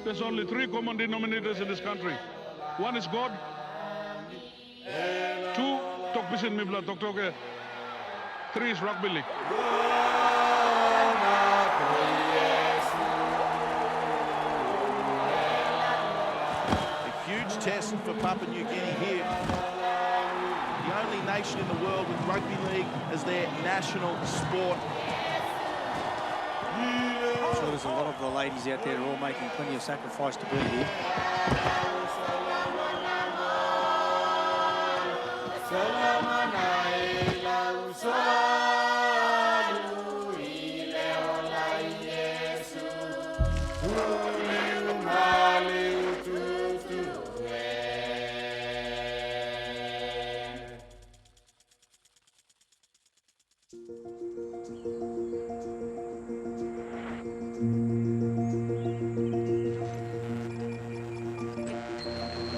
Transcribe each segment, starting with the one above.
There's only 3 common denominators in this country. 1 is God. 2, tok bisin mi bla tok toke. 3 is rugby league. A huge test for Papua New Guinea here. The only nation in the world with rugby league as their national sport. I'm sure there's a lot of the ladies out there who are all making plenty of sacrifice to be here.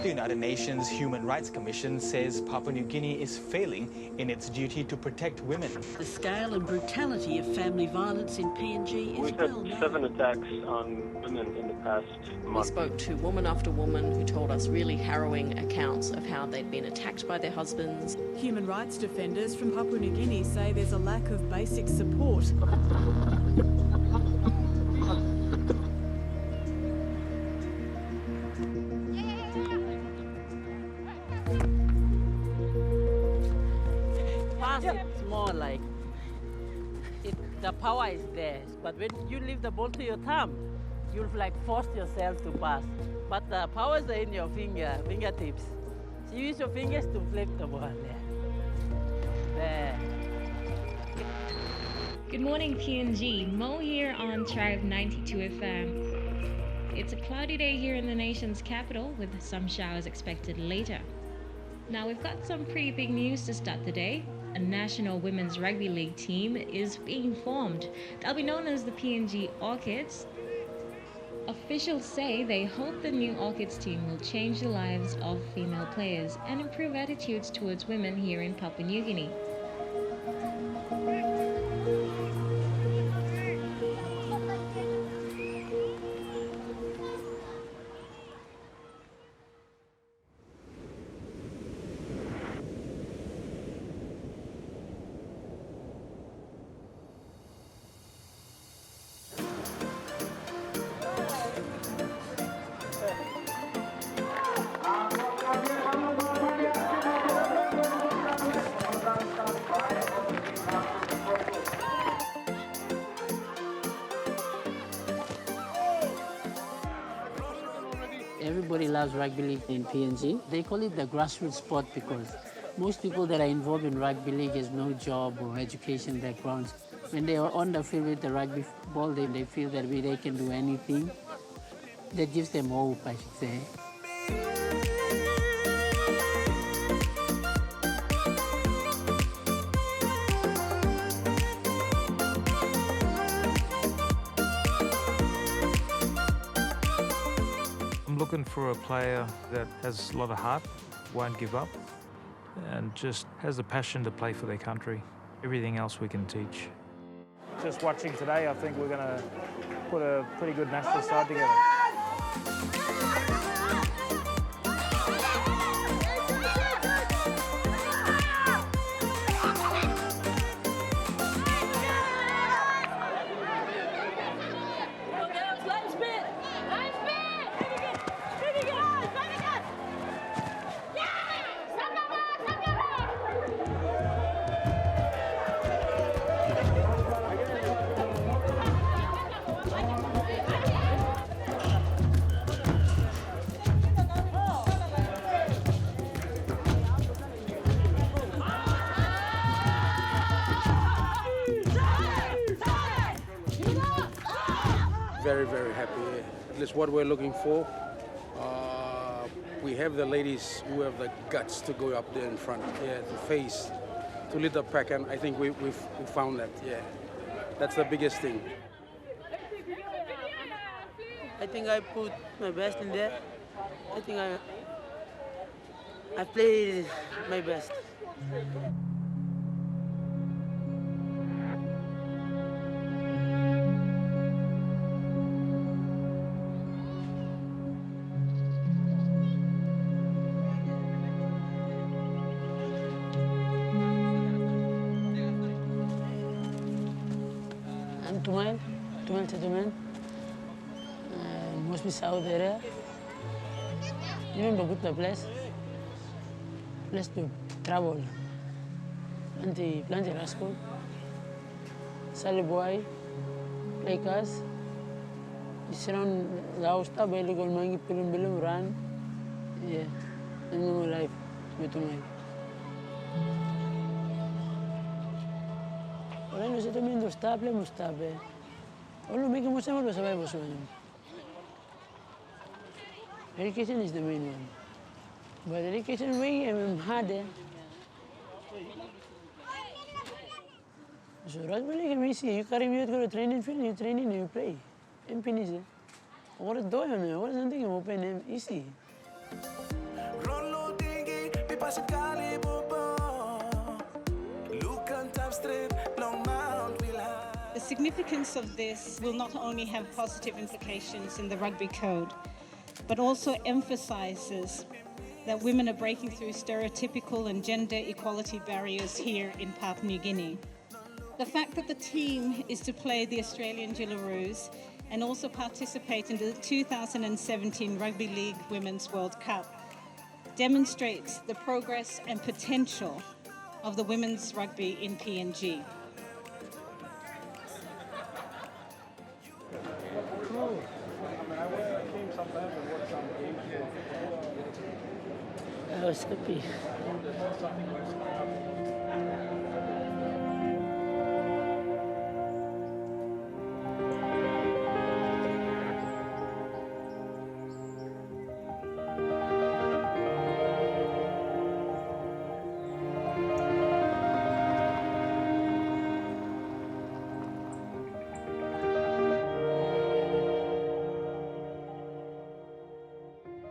The United Nations Human Rights Commission says Papua New Guinea is failing in its duty to protect women. The scale and brutality of family violence in PNG is We've well had known. 7 attacks on women in the past month. We spoke to woman after woman who told us really harrowing accounts of how they'd been attacked by their husbands. Human rights defenders from Papua New Guinea say there's a lack of basic support. It's more like the power is there, but when you leave the ball to your thumb, you'll like force yourself to pass. But the powers are in your fingertips. So you use your fingers to flip the ball there. Good morning, PNG. Mo here on Tribe 92 FM. It's a cloudy day here in the nation's capital with some showers expected later. Now we've got some pretty big news to start the day. A national women's rugby league team is being formed. They'll be known as the PNG Orchids. Officials say they hope the new Orchids team will change the lives of female players and improve attitudes towards women here in Papua New Guinea. Everybody loves rugby league in PNG. They call it the grassroots sport because most people that are involved in rugby league has no job or education backgrounds. When they are on the field with the rugby ball, they feel that they can do anything. That gives them hope, I should say. I'm looking for a player that has a lot of heart, won't give up, and just has the passion to play for their country. Everything else we can teach. Just watching today, I think we're going to put a pretty good national side together. Very, very happy. At least what we're looking for. We have the ladies who have the guts to go up there in front, to face, to lead the pack, and I think we've found that, That's the biggest thing. I think I put my best in there. I think I played my best. 2 mile settlement. Mostly south area. You know the good place to travel. Plenty rascal. Sally boy, play cars. You surround the house, stop by local mangi, pilum, run. Yeah, and normal life. With my. Well, no settlement to stop, let me stop. All make most of us survive. Education is the main one. But education way I'm harder. So rugby league is easy. You carry me out to the training field, you train and you play. And finish it. What is doing? What is something open easy? The significance of this will not only have positive implications in the rugby code, but also emphasizes that women are breaking through stereotypical and gender equality barriers here in Papua New Guinea. The fact that the team is to play the Australian Jillaroos and also participate in the 2017 Rugby League Women's World Cup demonstrates the progress and potential of the women's rugby in PNG. Oh, Scoopy.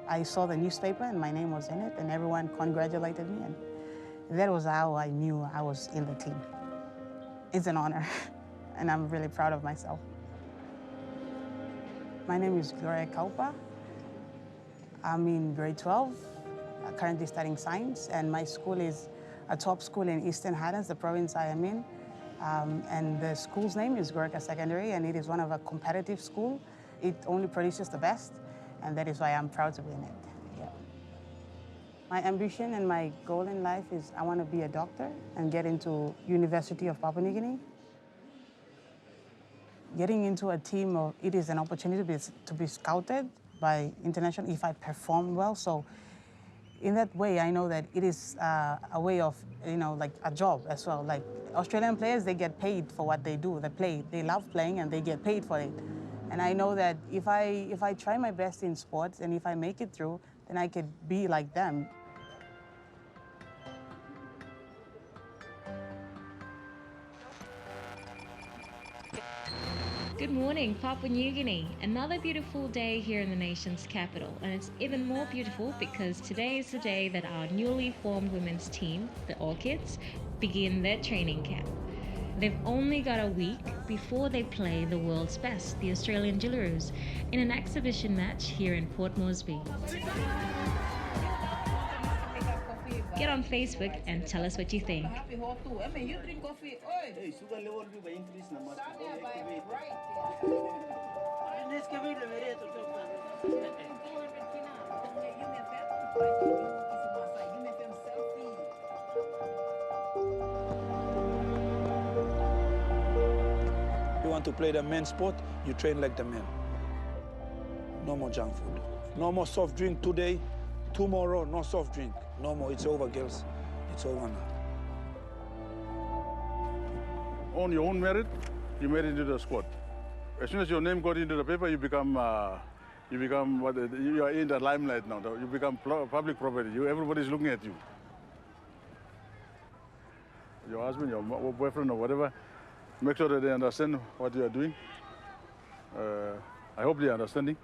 I saw the newspaper and my name was in it and everyone congratulated me, and that was how I knew I was in the team. It's an honor and I'm really proud of myself. My name is Amelia Kuk. I'm in grade 12, currently studying science, and my school is a top school in Eastern Highlands, the province I am in. And the school's name is Gurkha Secondary, and it is one of a competitive school. It only produces the best, and that is why I'm proud to be in it. Yeah. My ambition and my goal in life is I want to be a doctor and get into University of Papua New Guinea. Getting into a team, it is an opportunity to be scouted by international if I perform well. So in that way, I know that it is a way of, like a job as well. Like Australian players, they get paid for what they do. They play, they love playing and they get paid for it. And I know that if I try my best in sports and if I make it through, then I could be like them. Good morning, Papua New Guinea. Another beautiful day here in the nation's capital, and it's even more beautiful because today is the day that our newly formed women's team, the Orchids, begin their training camp. They've only got a week before they play the world's best, the Australian Jillaroos, in an exhibition match here in Port Moresby. Get on Facebook and tell us what you think. You want to play the men's sport, you train like the men. No more junk food. No more soft drink today. Tomorrow, no soft drink. No more, it's over, girls. It's over now. On your own merit, you made it into the squad. As soon as your name got into the paper, you become what? You are in the limelight now. You become public property. Everybody's looking at you. Your husband, your boyfriend, or whatever, make sure that they understand what you are doing. I hope they are understanding.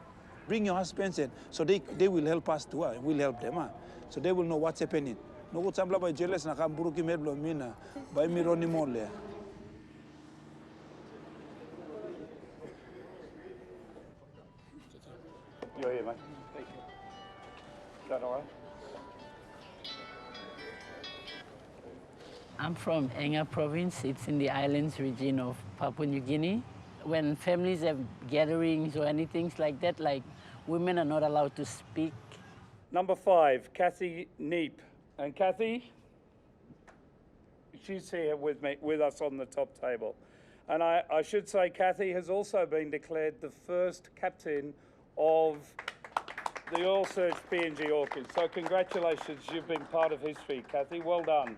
Bring your husbands in, so they will help us too. We'll help them. So they will know what's happening. No go tambla by jealous na kam buruki medlo mina by mironi mole. You're here, mate. Thank you. Is that all right? I'm from Enga province. It's in the islands region of Papua New Guinea. when families have gatherings or anything like that, like women are not allowed to speak. Number 5, Kathy Neep. And Kathy, she's here with us on the top table. And I should say Kathy has also been declared the first captain of the All Search PNG Orchids. So congratulations, you've been part of history, Kathy. Well done.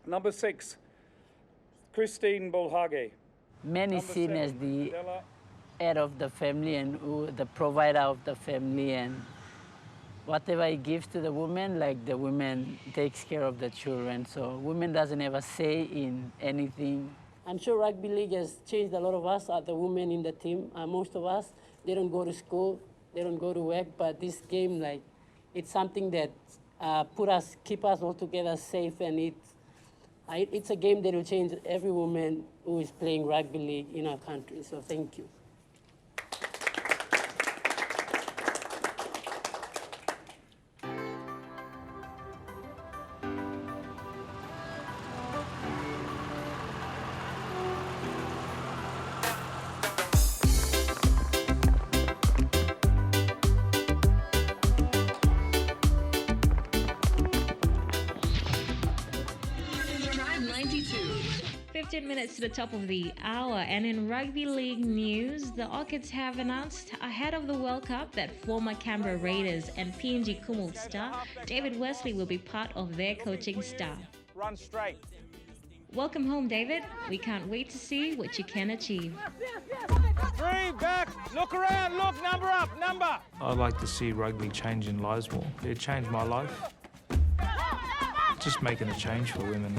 Number 6, Christine Bulhage. Men is seen as the head of the family and the provider of the family, and whatever he gives to the woman, like the woman takes care of the children. So women doesn't have a say in anything. I'm sure rugby league has changed a lot of us, the women in the team. Most of us, they don't go to school, they don't go to work, but this game, like, it's something that keep us all together safe, and it's a game that will change every woman who is playing rugby league in our country. So thank you. Minutes to the top of the hour, and in rugby league news, the Orchids have announced ahead of the World Cup that former Canberra Raiders and PNG Kumul star David Wesley will be part of their coaching staff. Run straight. Welcome home, David. We can't wait to see what you can achieve. 3 back, look around, look, number up, number. I'd like to see rugby changing lives more. It changed my life. Just making a change for women.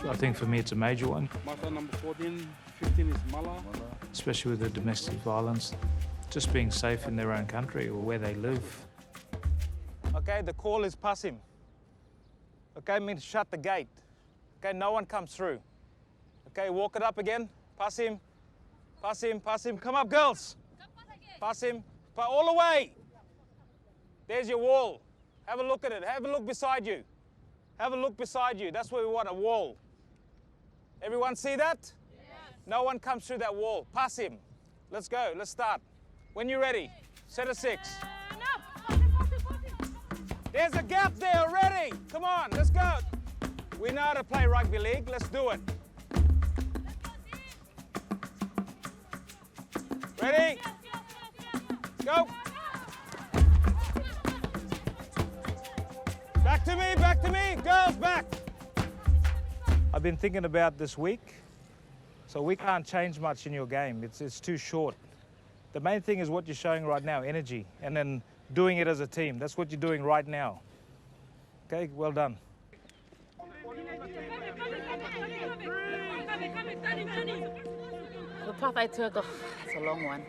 I think for me it's a major one. Martha, number 14, 15 is Mala. Especially with the domestic violence. Just being safe in their own country or where they live. Okay, the call is pass him. Okay, means shut the gate. Okay, no one comes through. Okay, walk it up again. Pass him. Pass him, pass him. Come up, girls. Pass him. All the way. There's your wall. Have a look at it. Have a look beside you. Have a look beside you. That's what we want, a wall. Everyone see that? Yes. No one comes through that wall. Pass him. Let's go. Let's start. When you're ready, set a 6. There's a gap there already. Come on, let's go. We know how to play rugby league. Let's do it. Ready? Go. Back to me, girls, back. I've been thinking about this week, so we can't change much in your game. It's too short. The main thing is what you're showing right now, energy, and then doing it as a team. That's what you're doing right now. Okay, well done. The path I took, it's a long one.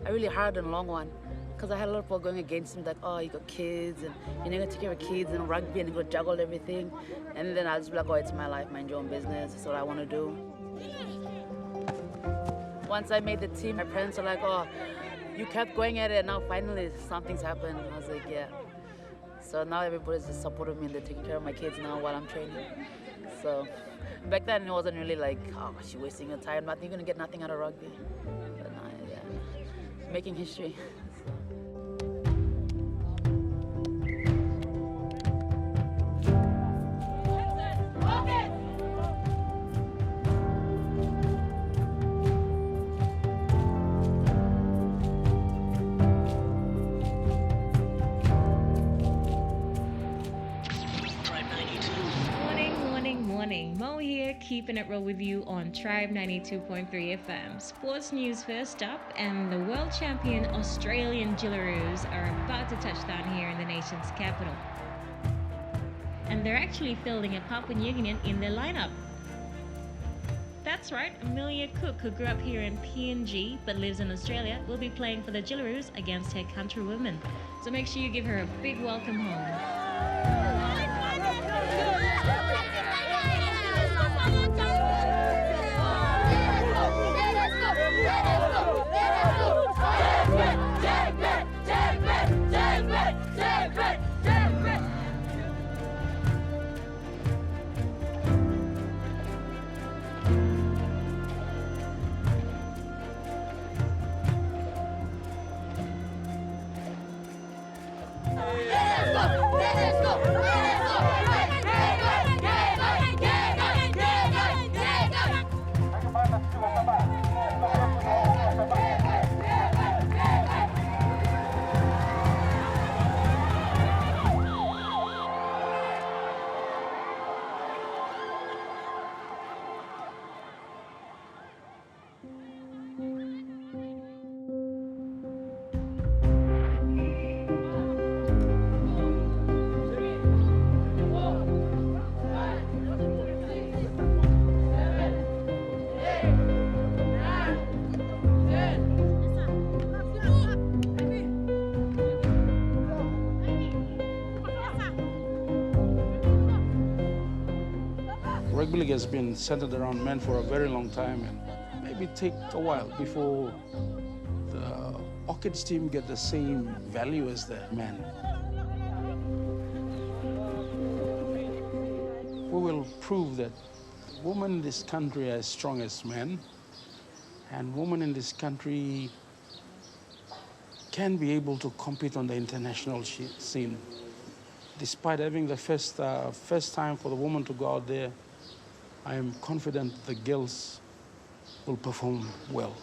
A really hard and long one. Because I had a lot of people going against me, like, oh, you got kids, and you're not going to take care of kids and rugby, and you're going to juggle everything. And then I'll just be like, oh, it's my life, mind your own business. That's what I want to do. Once I made the team, my parents were like, oh, you kept going at it, and now finally something's happened. I was like, yeah. So now everybody's just supporting me, and they're taking care of my kids now while I'm training. So back then it wasn't really like, oh, she's wasting her time. You're going to get nothing out of rugby. But now, yeah, making history. Keeping it real with you on Tribe 92.3 FM. Sports news first up, and the world champion Australian Jillaroos are about to touch down here in the nation's capital. And they're actually fielding a Papua New Guinean in their lineup. That's right, Amelia Kuk, who grew up here in PNG but lives in Australia, will be playing for the Jillaroos against her countrywomen. So make sure you give her a big welcome home. league has been centered around men for a very long time, and maybe take a while before the Orchids team get the same value as the men. We will prove that women in this country are as strong as men, and women in this country can be able to compete on the international scene. Despite having the first time for the woman to go out there, I am confident the girls will perform well.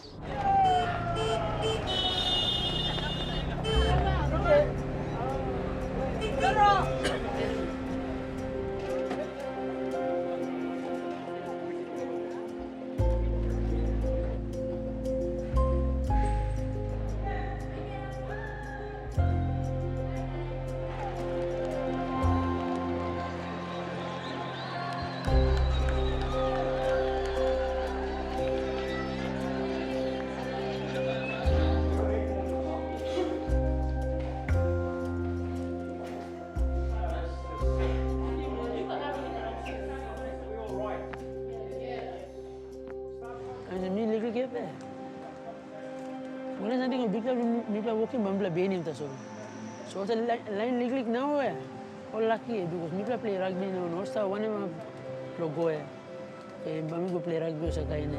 So the line league now, all lucky because me play rugby now. No, so one of them go go play rugby so kind.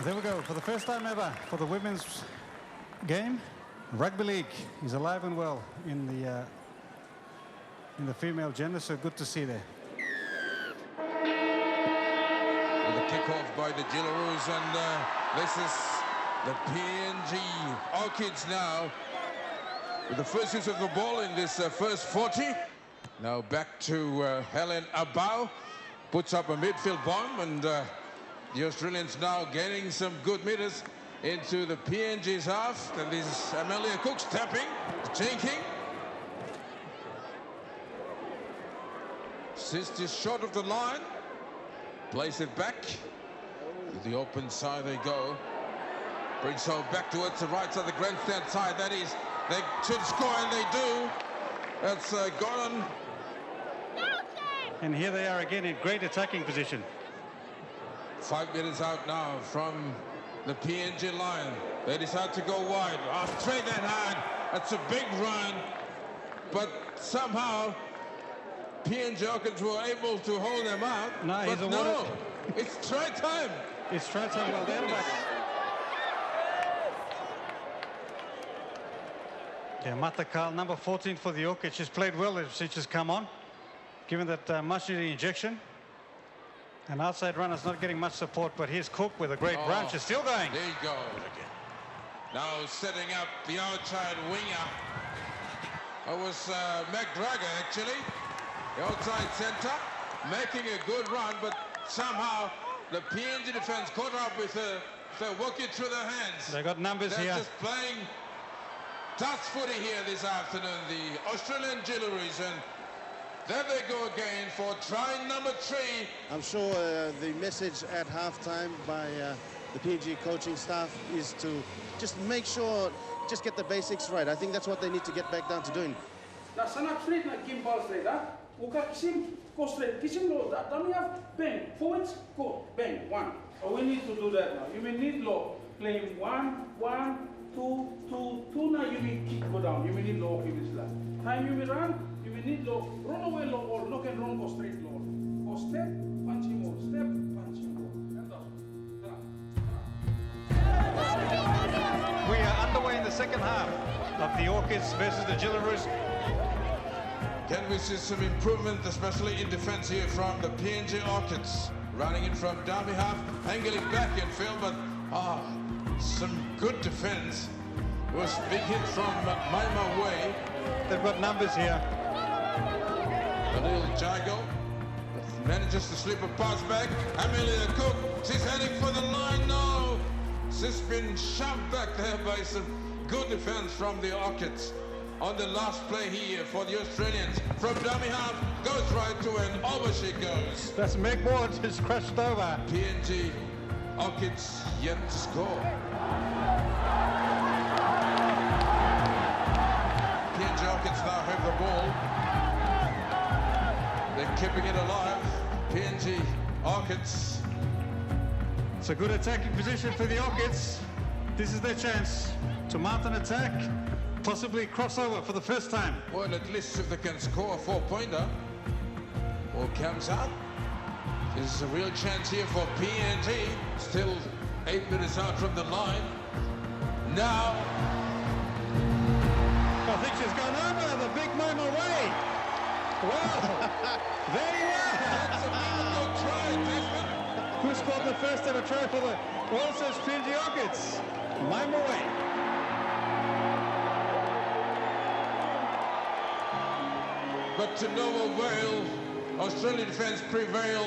There we go. For the first time ever for the women's game, Rugby League is alive and well in the female gender, so good to see there. With a kick-off by the Jillaroos, and this is the PNG Orchids now with the first use of the ball in this first 40. Now back to Helen Abau, puts up a midfield bomb, and the Australians now gaining some good meters into the PNG's half. And this is Amelia Kuk stepping, jinking. Assist is short of the line. Place it back. To the open side they go. Brings her back towards the right side, the grandstand side. That is, they should score, and they do. That's Gordon. And here they are again in great attacking position. 5 minutes out now from the PNG line. They decide to go wide. Straight and hard. That's a big run. But somehow PNG Orchids were able to hold them out. But no, it's try time. It's try time. Well, they're back. Yeah, Mata Karl, number 14 for the Orchids. She's played well since she's come on, given that much-needed injection. An outside runner's not getting much support, but here's Cook with a great run. She's still going. There you go. Now setting up the outside winger. That was McGregor, actually. The outside centre, making a good run, but somehow the PNG defence caught up with her. They're working through their hands. They got numbers They're here. just playing touch footy here this afternoon, the Australian Jillaroos, and there they go again for try number 3. I'm sure the message at halftime by the PNG coaching staff is to just make sure, just get the basics right. I think that's what they need to get back down to doing. Straight like gimbal straight, go straight. Kitchen low, that we have bang, forwards, go, bang, 1. So we need to do that now. You may need low, playing 1, 1, 2, 2, 2. Now you may kick, go down. You may need low, give this line. Time you may run, you may need low, run away low, or look and run, go straight low. Go step, punching more, step, punching more. We are underway in the second half of the Orchids versus the Jillaroos. Can we see some improvement, especially in defense here from the PNG Orchids? Running in from down behalf, angling back in field, but some good defense. Was big hit from Maima Way. They've got numbers here. A little jiggle. Manages to slip a pass back. Amelia Kuk, she's heading for the line now. She's been shoved back there by some good defense from the Orchids. On the last play here for the Australians. From dummy half, goes right to and over she goes. That's Megboard, is crashed over. PNG Orchids yet to score. PNG Orchids now have the ball. They're keeping it alive. PNG Orchids. It's a good attacking position for the Orchids. This is their chance to mount an attack, possibly crossover for the first time. Well, at least if they can score a 4-pointer, or comes out. This is a real chance here for PNG. Still 8 minutes out from the line. Now. I think she's gone over the big moment away. Wow. There you are. That's a good try, Desmond. Who scored the first ever try for the Royal PNG Orchids? Mime away. But to no avail, Australian defense prevail.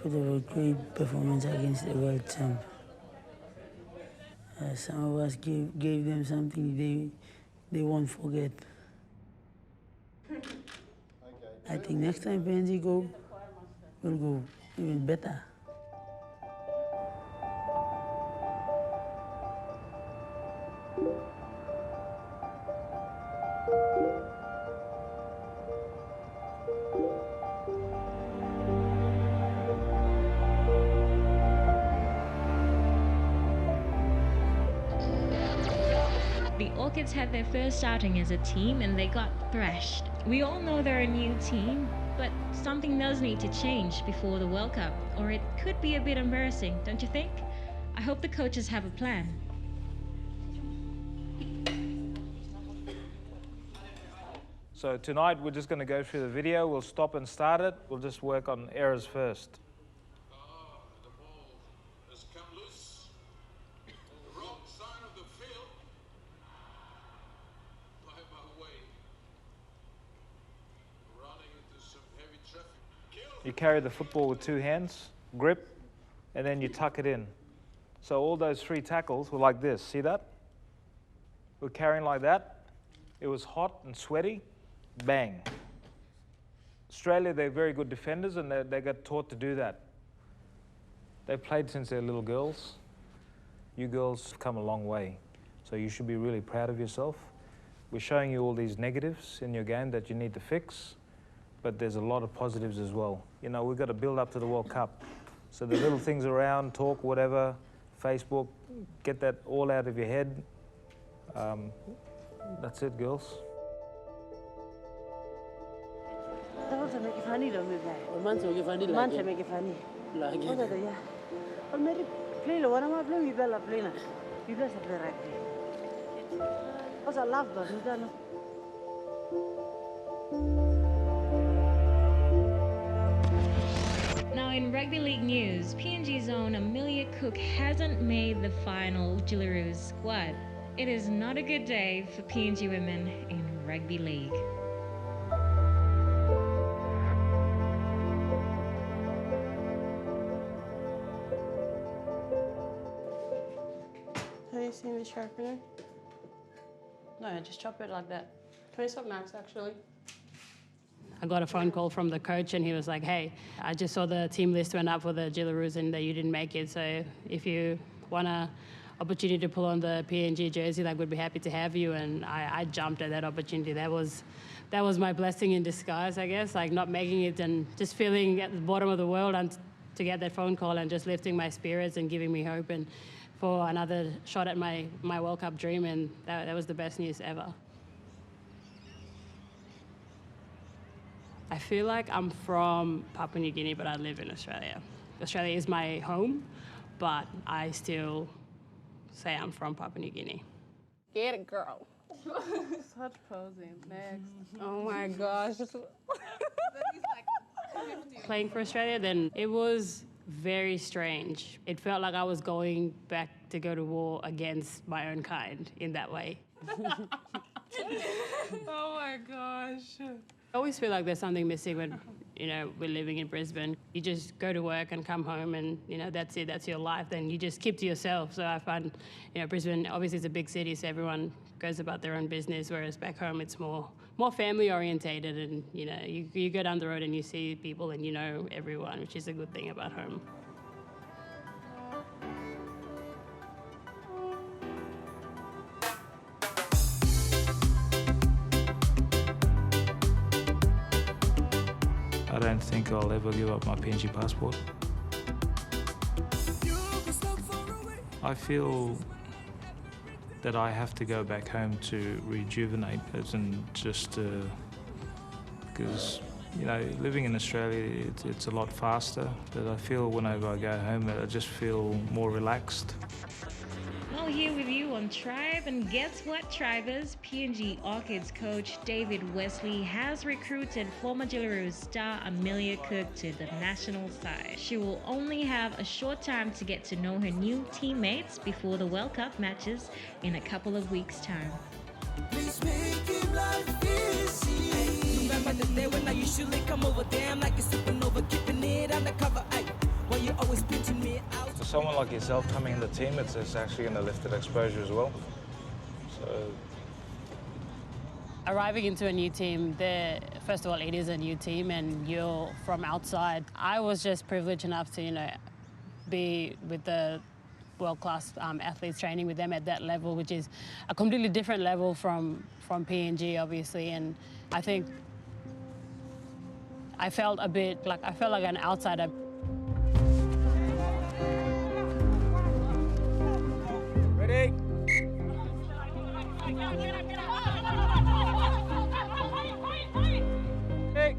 Put up a great performance against the world champ. Some of us gave them something they won't forget. I think next time PNG we'll go even better. The Orchids had their first outing as a team and they got thrashed. We all know they're a new team, but something does need to change before the World Cup, or it could be a bit embarrassing, don't you think? I hope the coaches have a plan. So tonight we're just going to go through the video. We'll stop and start it. We'll just work on errors first. The ball has come loose. The wrong side of the field. By my way. Running into some heavy traffic. You carry the football with 2 hands, grip, and then you tuck it in. So all those 3 tackles were like this. See that? We're carrying like that. It was hot and sweaty. Bang. Australia, they're very good defenders and they got taught to do that. They played since they're little girls. You girls have come a long way. So you should be really proud of yourself. We're showing you all these negatives in your game that you need to fix, but there's a lot of positives as well. You know, we've got to build up to the World Cup. So the little things around, talk, whatever, Facebook, get that all out of your head. That's it, girls. Now in rugby league news, PNG's own Amelia Kuk hasn't made the final Jillaroos squad. It is not a good day for PNG women in rugby league. Have you seen the sharpener? No, just chop it like that. 20 max, actually. I got a phone call from the coach and he was like, hey, I just saw the team list went up for the Jillaroos and that you didn't make it. So if you want an opportunity to pull on the PNG jersey, like, we'd be happy to have you. And I jumped at that opportunity. That was my blessing in disguise, I guess, like not making it and just feeling at the bottom of the world and to get that phone call and just lifting my spirits and giving me hope and for another shot at my World Cup dream, and that was the best news ever. I feel like I'm from Papua New Guinea, but I live in Australia. Australia is my home, but I still say I'm from Papua New Guinea. Get it, girl. Such posing. Next. Oh my gosh. Playing for Australia, then it was very strange. It felt like I was going back to go to war against my own kind in that way. Oh my gosh. I always feel like there's something missing when, we're living in Brisbane. You just go to work and come home and, that's it, that's your life. Then you just keep to yourself. So I find, Brisbane obviously is a big city, so everyone goes about their own business, whereas back home it's more family orientated, and, you go down the road and you see people and you know everyone, which is a good thing about home. I don't think I'll ever give up my PNG passport. I feel that I have to go back home to rejuvenate it, and just because, living in Australia, it's a lot faster, but I feel whenever I go home that I just feel more relaxed. Well, here with you on Tribe, and guess what, Tribers? PNG Orchids coach David Wesley has recruited former Jillaroos star Amelia Kuk to the national side. She will only have a short time to get to know her new teammates before the World Cup matches in a couple of weeks' time. Please make it life easy. Remember the day when I usually come over there, I'm like a supernova, keeping it undercover. When you're always pinching me out. For someone like yourself coming in the team, it's actually going to lift that exposure as well. So, arriving into a new team, first of all, it is a new team and you're from outside. I was just privileged enough to, be with the world-class athletes, training with them at that level, which is a completely different level from PNG, obviously. And I think I felt like an outsider. Ready? Hey.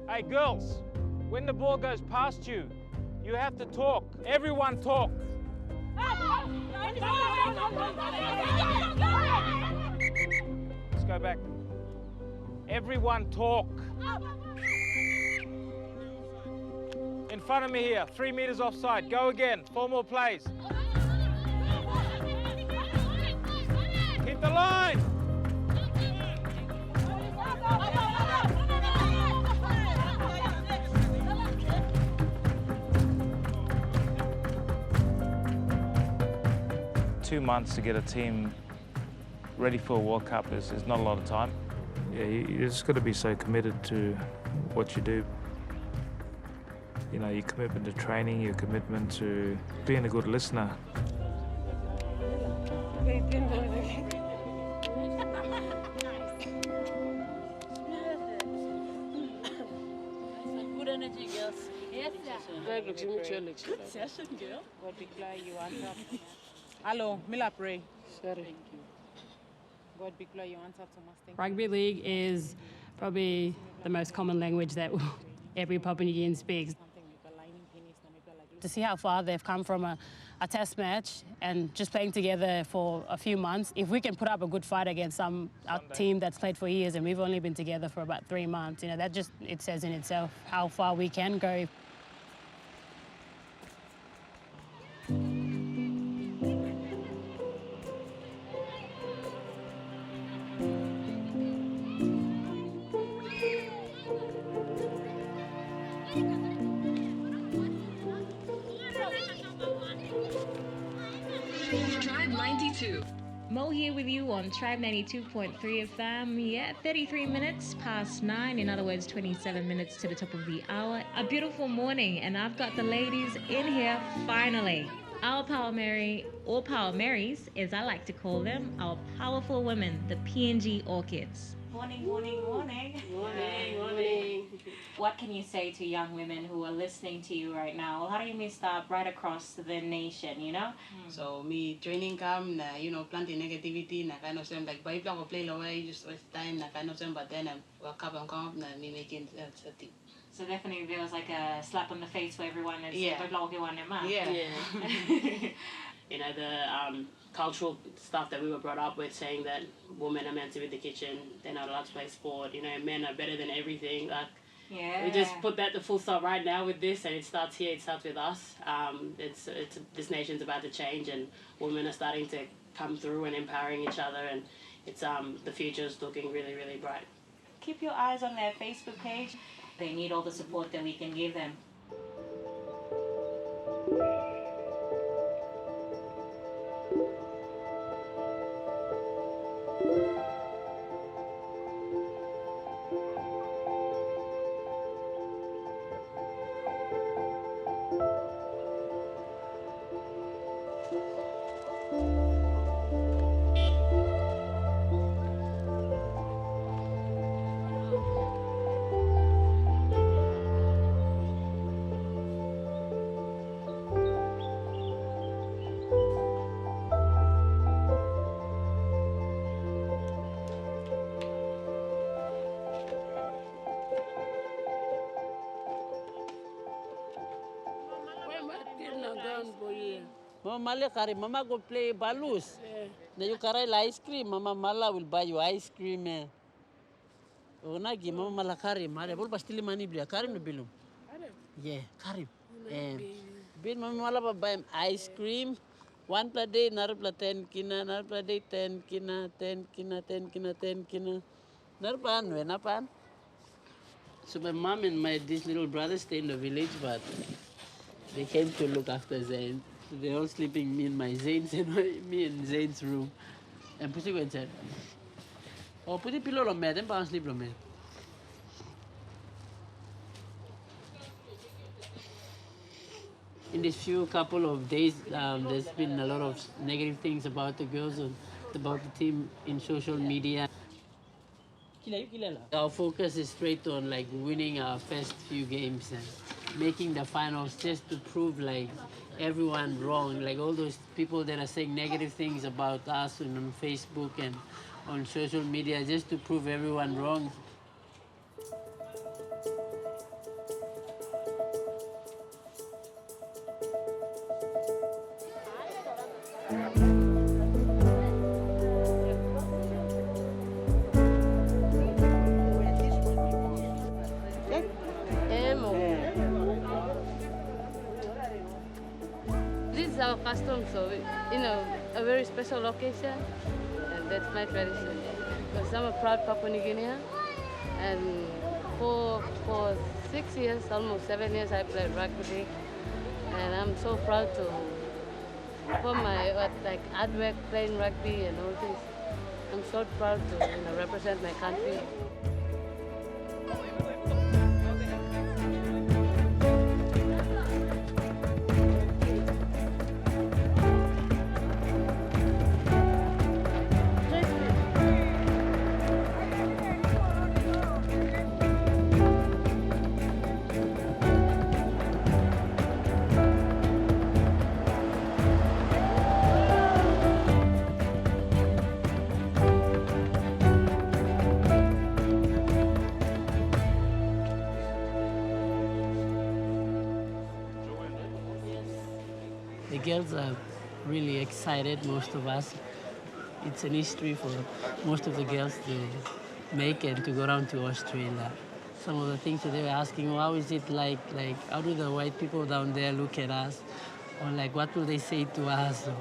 Hey, girls, when the ball goes past you, you have to talk. Everyone talk. Let's go back. Everyone talk. In front of me here, 3 meters offside. Go again, 4 more plays. Keep the line. "2 months to get a team ready for a World Cup is not a lot of time. Yeah, you just got to be so committed to what you do. Your commitment to training, your commitment to being a good listener. Good energy, girls. Yes, sir. Good session, girl. God declare you answer. Hello, Mila pray. Sorry. God declare you answer to us. Rugby league is probably the most common language that every Papua New Guinean speaks. To see how far they've come from a test match and just playing together for a few months, if we can put up a good fight against a team that's played for years and we've only been together for about 3 months, that just, it says in itself how far we can go. Tribe 92. Mo here with you on Tribe 92.3 FM. Yeah, 33 minutes past 9. In other words, 27 minutes to the top of the hour. A beautiful morning, and I've got the ladies in here finally. Our Power Meri, or Power Meris, as I like to call them, our powerful women, the PNG Orchids. Morning, morning, morning. Morning. What can you say to young women who are listening to you right now? Well, how do you mean start right across the nation, you know? So me training come, planting negativity, kind of saying like, but if I play low, you just waste time, kind of saying, but then I'll come and come, me making something. So definitely there was like a slap on the face for everyone and Yeah. The cultural stuff that we were brought up with, saying that women are meant to be in the kitchen, they're not allowed to play sport, men are better than everything. Like, yeah. we just put that to full stop right now with this, and it starts here, it starts with us. It's this nation's about to change, and women are starting to come through and empowering each other, and it's the future's looking really, really bright. Keep your eyes on their Facebook page. They need all the support that we can give them. Mama Mala kari, Mama go play balloons. Then you carry ice cream. Mama Mala will buy you ice cream. Onagi Mama Mala kari, Mare, bol pastili mani blia kari no bilum. Yeah, kari. Bin Mama Mala will buy him ice cream. One per day, another per 10 kina, another per day 10 kina, 10 kina, 10 kina, 10 kina. Another pan, when up pan. So my mom and this little brother stay in the village, but they came to look after Zayn. So they're all sleeping, me in Zayn's room. And Pussy went said, oh, put a pillow on me, then I'll sleep on me. In these few couple of days, there's been a lot of negative things about the girls and about the team in social media. Our focus is straight on like winning our first few games and making the finals, just to prove like everyone wrong, like all those people that are saying negative things about us and on Facebook and on social media, just to prove everyone wrong. This is our custom, so a very special occasion, and that's my tradition. Because I'm a proud Papua New Guinea, and for 6 years, almost 7 years, I played rugby, and I'm so proud for my hard work playing rugby and all this. I'm so proud to represent my country. The girls are really excited, most of us. It's an history for most of the girls to make and to go down to Australia. Some of the things that they were asking, how is it like how do the white people down there look at us? Or like, what will they say to us? Or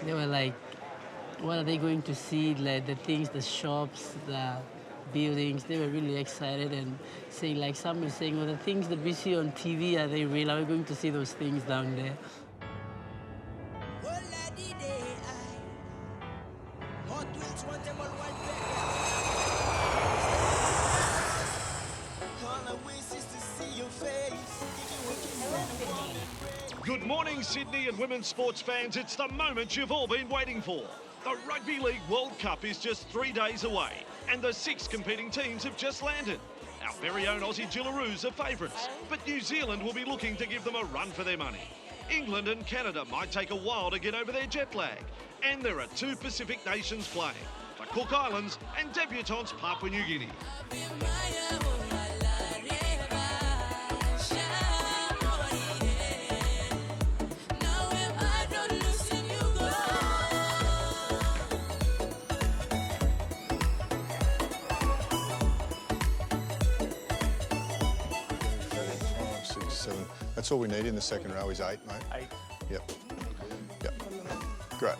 they were like, what are they going to see? Like the things, the shops, the buildings. They were really excited and saying, like some were saying, well, the things that we see on TV, are they real? Are we going to see those things down there? Good morning, Sydney and women's sports fans. It's the moment you've all been waiting for. The Rugby League World Cup is just 3 days away. and the 6 competing teams have just landed. Our very own Aussie Jillaroos are favourites, but New Zealand will be looking to give them a run for their money. England and Canada might take a while to get over their jet lag. And there are 2 Pacific nations playing, the Cook Islands and debutantes Papua New Guinea. That's all we need in the second row is 8, mate. 8. Yep. Yep. Great.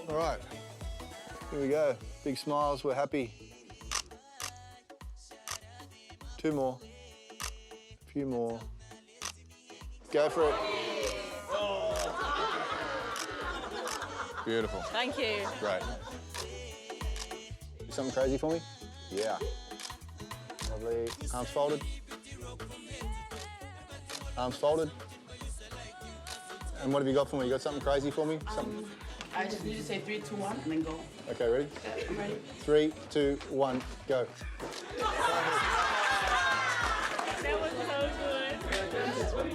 All right. Here we go. Big smiles. We're happy. 2 more. A few more. Go for it. Beautiful. Thank you. Great. Do something crazy for me? Yeah. Lovely. Arms folded. Arms folded. And what have you got for me? You got something crazy for me? Something? I just need to say 3, 2, 1, and then go. Okay, ready? I'm ready. 3, 2, 1, go. That was so good.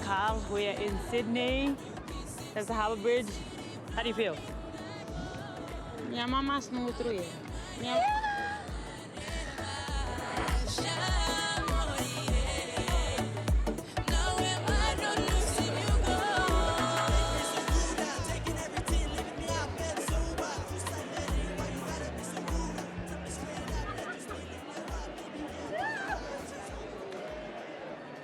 Carl, we're in Sydney. There's the Harbour Bridge. How do you feel? Minha mamãe não outro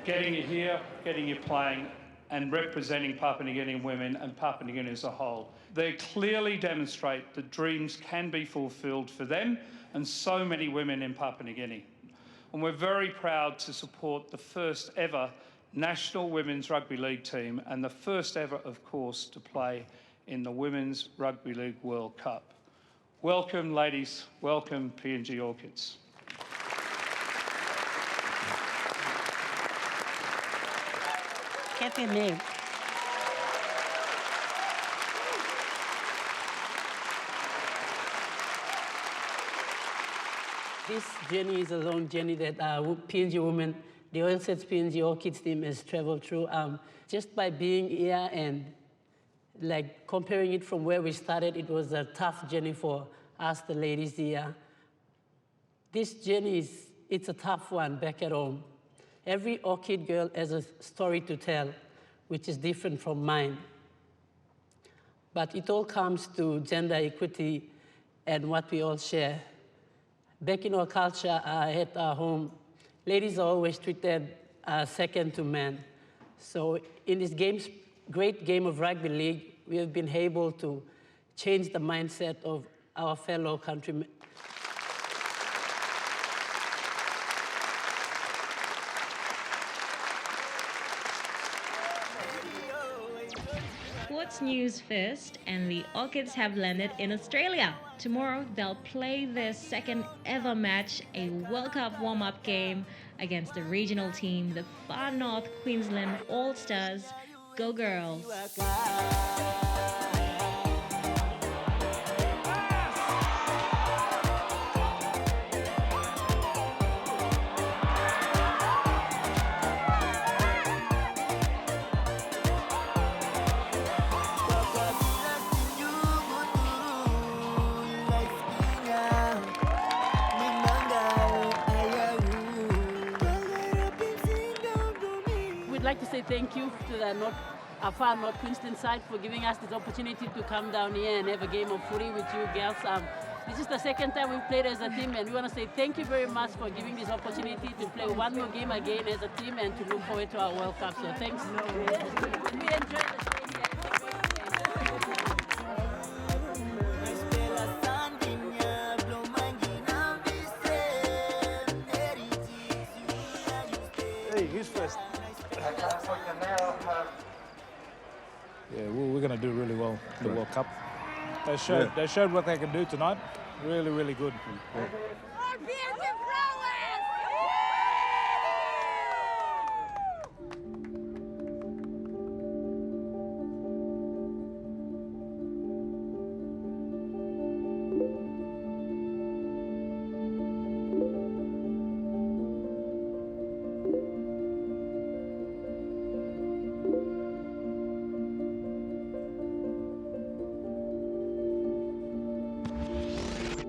Getting you here, getting you playing, and representing Papua New Guinean women and Papua New Guinea as a whole. They clearly demonstrate that dreams can be fulfilled for them and so many women in Papua New Guinea. And we're very proud to support the first ever National Women's Rugby League team and the first ever, of course, to play in the Women's Rugby League World Cup. Welcome, ladies. Welcome, PNG Orchids. Captain name. This journey is a long journey that PNG women, the Oil Sets PNG Orchids team has traveled through. Just by being here and like comparing it from where we started, it was a tough journey for us, the ladies here. This journey it's a tough one back at home. Every orchid girl has a story to tell, which is different from mine. But it all comes to gender equity and what we all share. Back in our culture at our home, ladies are always treated second to men. So in this great game of rugby league, we have been able to change the mindset of our fellow countrymen. Sports news first, and the Orchids have landed in Australia. Tomorrow, they'll play their second ever match, a World Cup warm-up game against the regional team, the Far North Queensland All-Stars. Go Girls! We'd like to say thank you to the Far North Queensland side for giving us this opportunity to come down here and have a game of footy with you girls. This is the second time we've played as a team, and we want to say thank you very much for giving this opportunity to play one more game again as a team and to look forward to our World Cup. So thanks. We enjoyed the Hey, who's first? Yeah, we're going to do really well in the World Cup. They showed what they can do tonight. Really, really good.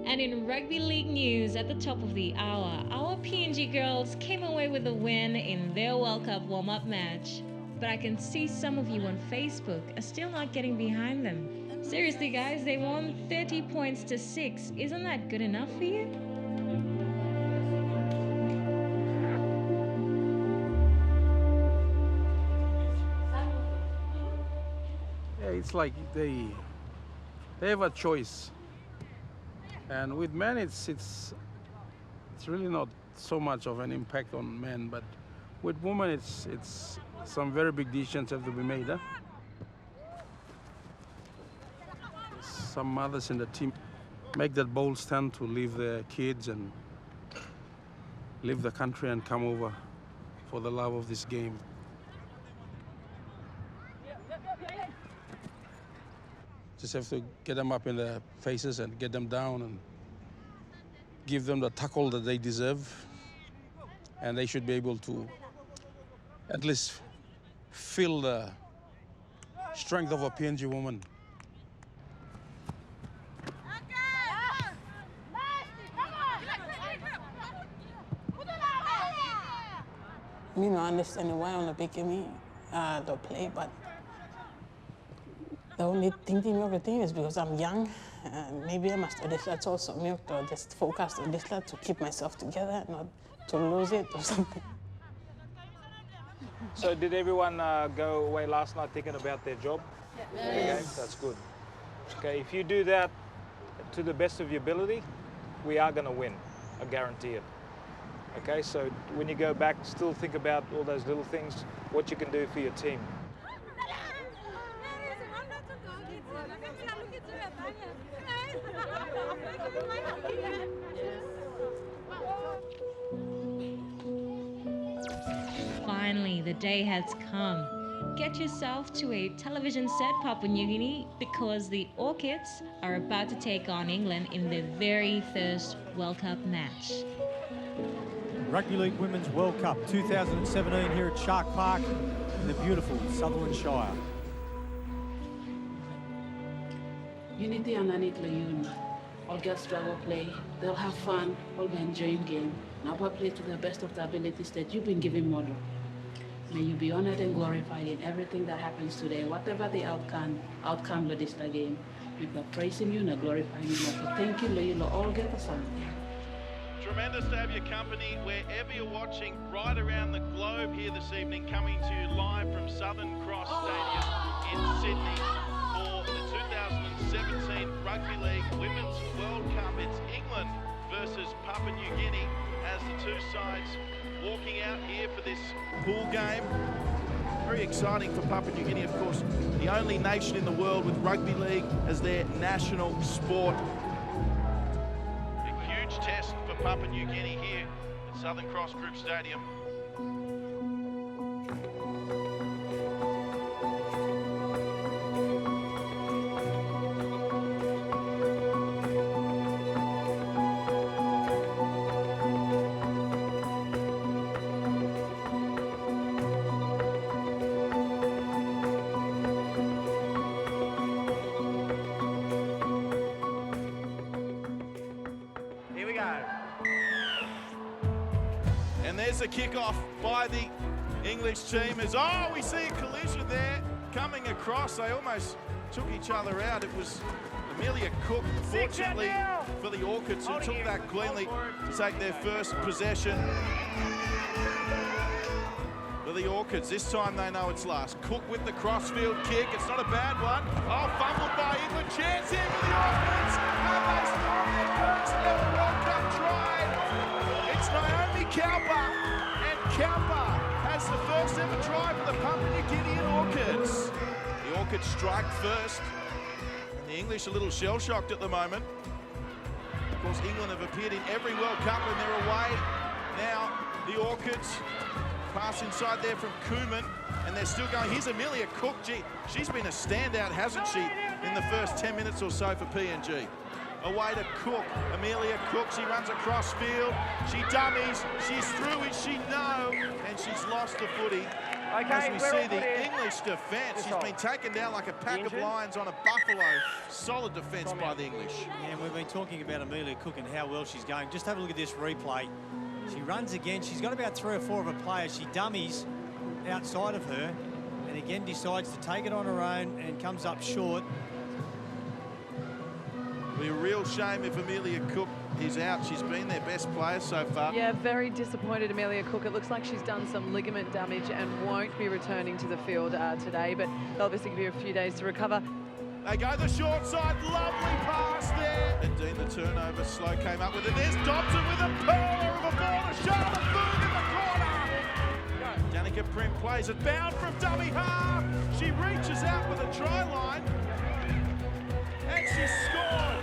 And in rugby league news at the top of the hour, our PNG girls came away with a win in their World Cup warm-up match. But I can see some of you on Facebook are still not getting behind them. Seriously guys, they won 30 points to 6. Isn't that good enough for you? Yeah, it's like they have a choice. And with men, it's really not so much of an impact on men, but with women, it's some very big decisions have to be made. Huh? Some mothers in the team make that bold stand to leave their kids and leave the country and come over for the love of this game. Just have to get them up in their faces and get them down and give them the tackle that they deserve. And they should be able to at least feel the strength of a PNG woman. Me not understand why on the big me don't play, but the only thing is because I'm young, and maybe I must do this also milk to just focus on this to keep myself together, not to lose it or something. So did everyone go away last night thinking about their job? Yes. Okay, that's good. Okay, if you do that to the best of your ability, we are going to win. I guarantee it. Okay, so when you go back, still think about all those little things, what you can do for your team. Finally, the day has come. Get yourself to a television set, Papua New Guinea, because the Orchids are about to take on England in their very first World Cup match. Rugby League Women's World Cup 2017 here at Shark Park in the beautiful Sutherland Shire. Unity and Anit Layun. All girls struggle play. They'll have fun. All men enjoying game. Now play to the best of the abilities that you've been given model. May you be honored and glorified in everything that happens today, whatever the outcome of this game. We are praising you and glorifying you. So thank you, Lord. All get us on. Tremendous to have your company wherever you're watching right around the globe here this evening, coming to you live from Southern Cross Stadium in Sydney for the 2017 Rugby League Women's World Cup. It's England versus Papua New Guinea as the two sides walking out here for this pool game. Very exciting for Papua New Guinea, of course, the only nation in the world with rugby league as their national sport. A huge test for Papua New Guinea here at Southern Cross Group Stadium. There's a kick-off by the English team as, we see a collision there coming across. They almost took each other out. It was Amelia Kuk, fortunately for the Orchids, who took that cleanly to take their first possession. For the Orchids, this time they know it's last. Cook with the crossfield kick. It's not a bad one. Fumbled by England. Chance here for the Orchids. And they score their first ever World Cup try. It's Naomi Kaupa, and Kaupa has the first ever try for the Papua New Guinea Orchids. The Orchids strike first, and the English a little shell-shocked at the moment. Of course, England have appeared in every World Cup and they're away. Now, the Orchids pass inside there from Koeman, and they're still going. Here's Amelia Kuk. She's been a standout, hasn't she, in the first 10 minutes or so for PNG. Away to Kuk, Amelia Kuk. She runs across field. She dummies. She's through. Is she? No. And she's lost the footy. As we see the English defence, she's been taken down like a pack of lions on a buffalo. Solid defence by the English. Yeah, and we've been talking about Amelia Kuk and how well she's going. Just have a look at this replay. She runs again. She's got about 3 or 4 of her players. She dummies outside of her and again decides to take it on her own and comes up short. It'll be a real shame if Amelia Kuk is out. She's been their best player so far. Yeah, very disappointed Amelia Kuk. It looks like she's done some ligament damage and won't be returning to the field today, but they'll obviously give you a few days to recover. They go the short side, lovely pass there. And Dean, the turnover, slow came up with it. There's Dobson with a pearler of a ball to Charlotte Boone in the corner. Danica Prim plays it, bound from dummy half. She reaches out with a try line. And she scored.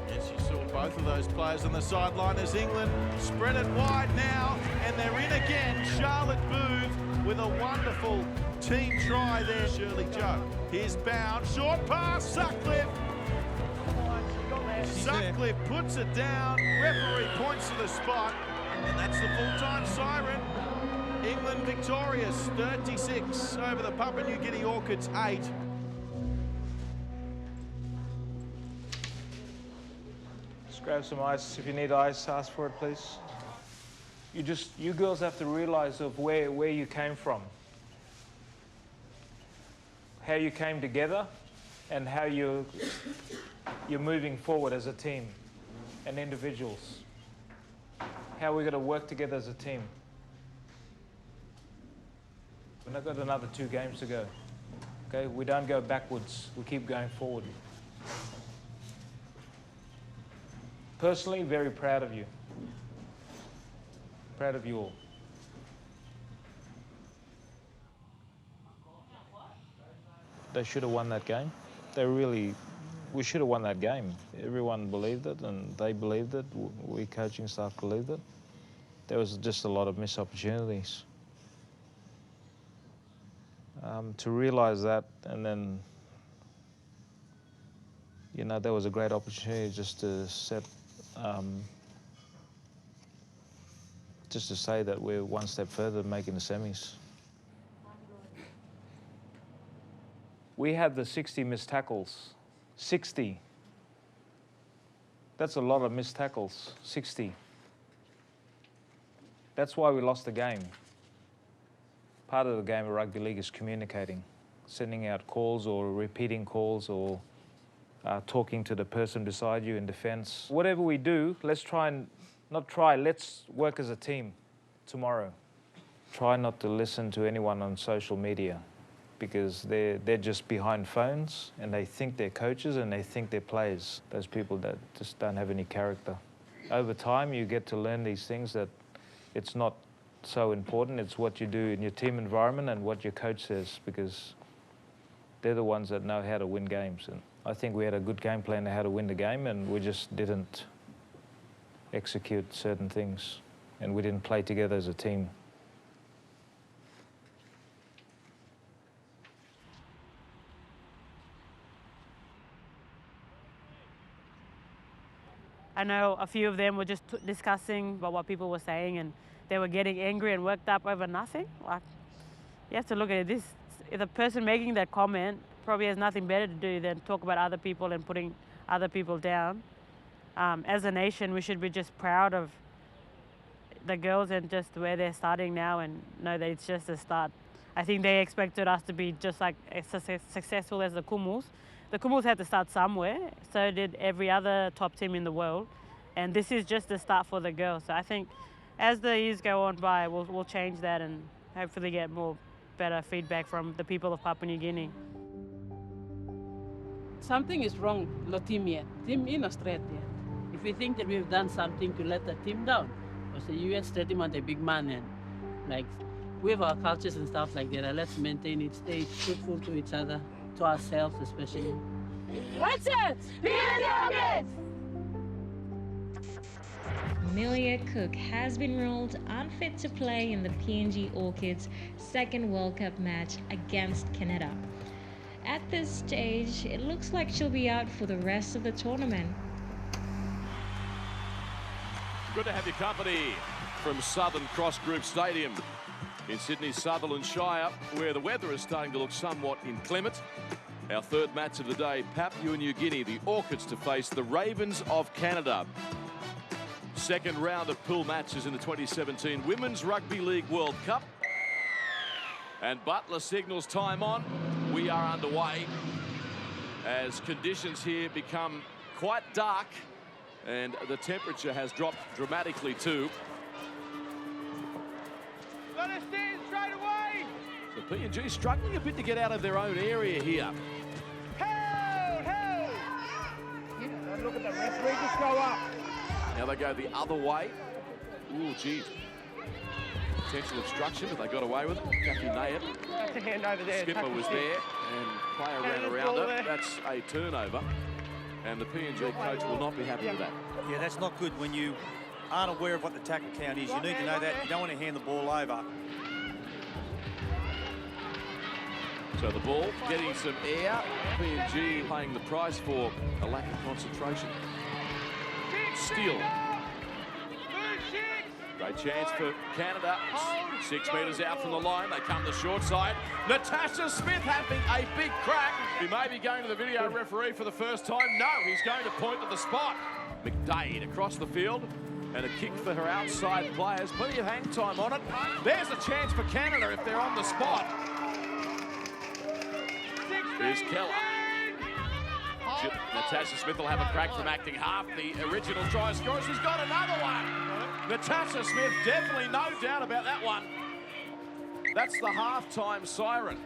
Yes, you saw both of those players on the sideline as England spread it wide now. And they're in again. Charlotte Booth with a wonderful team try there. Shirley Joe. Here's bound. Short pass. Sutcliffe. Sutcliffe puts it down. Referee points to the spot. And that's the full-time siren. England victorious. 36 over the Papua New Guinea Orchids 8. Just grab some ice. If you need ice, ask for it, please. You girls have to realize of where you came from. How you came together and how you're moving forward as a team and individuals. How we're going to work together as a team. We've not got another 2 games to go. Okay, we don't go backwards. We keep going forward. Personally, very proud of you. Proud of you all. They should have won that game. We should have won that game. Everyone believed it and they believed it. We coaching staff believed it. There was just a lot of missed opportunities. To realise that, and then, you know, there was a great opportunity just to set, just to say that we're one step further making the semis. We had the 60 missed tackles. 60. That's a lot of missed tackles. 60. That's why we lost the game. Part of the game of rugby league is communicating, sending out calls or repeating calls or talking to the person beside you in defence. Whatever we do, let's let's work as a team tomorrow. Try not to listen to anyone on social media, because they're just behind phones and they think they're coaches and they think they're players. Those people that just don't have any character. Over time, you get to learn these things that it's not so important. It's what you do in your team environment and what your coach says, because they're the ones that know how to win games. And I think we had a good game plan on how to win the game, and we just didn't execute certain things and we didn't play together as a team. I know a few of them were just discussing about what people were saying, and they were getting angry and worked up over nothing. Like, you have to look at it. The person making that comment probably has nothing better to do than talk about other people and putting other people down. As a nation, we should be just proud of the girls and just where they're starting now, and know that it's just a start. I think they expected us to be just like as successful as the Kumuls. The Kumuls had to start somewhere, so did every other top team in the world. And this is just the start for the girls. So I think as the years go on by, we'll change that and hopefully get better feedback from the people of Papua New Guinea. Something is wrong with the team yet. Team in Australia. If we think that we've done something to let the team down, because the US treat him as a big man, and like we have our cultures and stuff like that. Let's maintain it, stay truthful to each other, to ourselves especially. What's it? PNG Orchids! Amelia Kuk has been ruled unfit to play in the PNG Orchids' second World Cup match against Canada. At this stage, it looks like she'll be out for the rest of the tournament. Good to have your company from Southern Cross Group Stadium in Sydney's Sutherland Shire, where the weather is starting to look somewhat inclement. Our third match of the day, Papua New Guinea, the Orchids to face the Ravens of Canada. Second round of pool matches in the 2017 Women's Rugby League World Cup. And Butler signals time on. We are underway as conditions here become quite dark and the temperature has dropped dramatically too. Let us stand straight away! The PNG struggling a bit to get out of their own area here. Hold! Look at the referee just go up. Now they go the other way. Ooh, geez. Potential obstruction, but they got away with it. Jackie Nayat. That's a hand over there. Skipper was there and player ran around it. That's a turnover. And the PNG coach will not be happy with that. Yeah, that's not good when you aren't aware of what the tackle count is. You need to know that. You don't want to hand the ball over. So the ball getting some air. PNG paying the price for a lack of concentration. Steal. Great chance for Canada. 6 metres out from the line. They come the short side. Natasha Smith having a big crack. He may be going to the video referee for the first time. No, he's going to point to the spot. McDade across the field. And a kick for her outside players. Plenty of hang time on it. There's a chance for Canada if they're on the spot. Here's Keller. Natasha Smith will have a crack from acting half the original try scorer. She's got another one. Natasha Smith, definitely no doubt about that one. That's the half-time siren.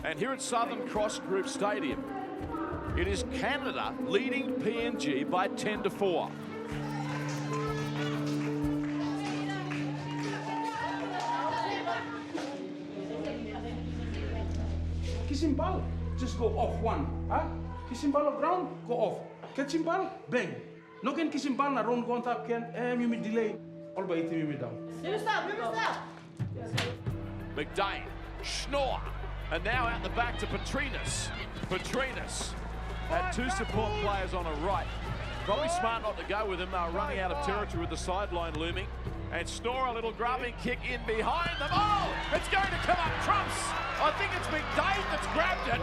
And here at Southern Cross Group Stadium, it is Canada leading PNG by 10-4. Kissing ball, just go off one. Huh? Kissing ball on ground, go off. Catching ball, bang. No can kissing ball na round go on top can me delay. All by eating me down. Stop. McDade, Schnorr, and now out the back to Petrinas. Petrinas had two support players on her right. Probably smart not to go with them. They were running out of territory with the sideline looming. And Schnorr, a little grubbing kick in behind them. Oh, it's going to come up trumps. I think it's McDade that's grabbed it.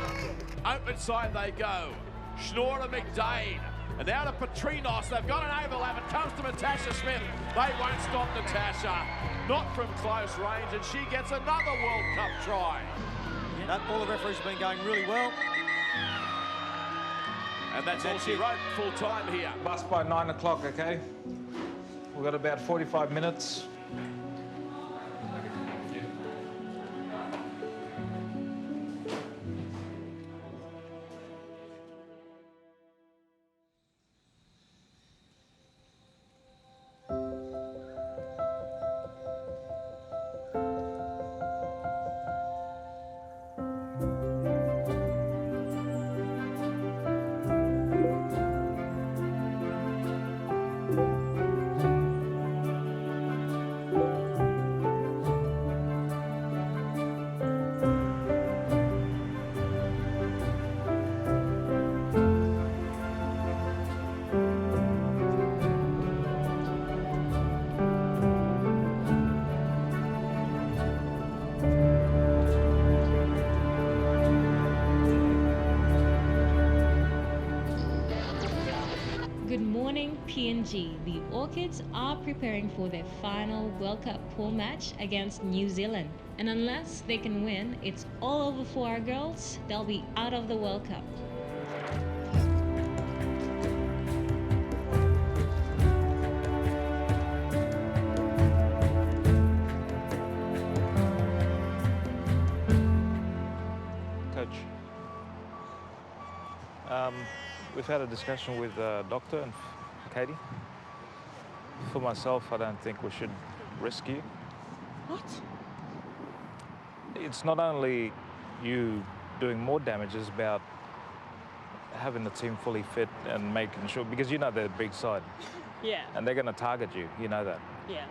Open side they go. Schnorr to McDade. And now to Petrinos. They've got an overlap. It comes to Natasha Smith. They won't stop Natasha. Not from close range. And she gets another World Cup try. That all the referees have been going really well. And that's all she wrote full time here. Bus by 9 o'clock, okay? We've got about 45 minutes. PNG, the Orchids are preparing for their final World Cup pool match against New Zealand. And unless they can win, it's all over for our girls. They'll be out of the World Cup. Coach, we've had a discussion with Doctor and Katie. For myself, I don't think we should risk you. What? It's not only you doing more damage, it's about having the team fully fit and making sure, because you know they're a big side. Yeah. And they're going to target you, you know that. Yeah.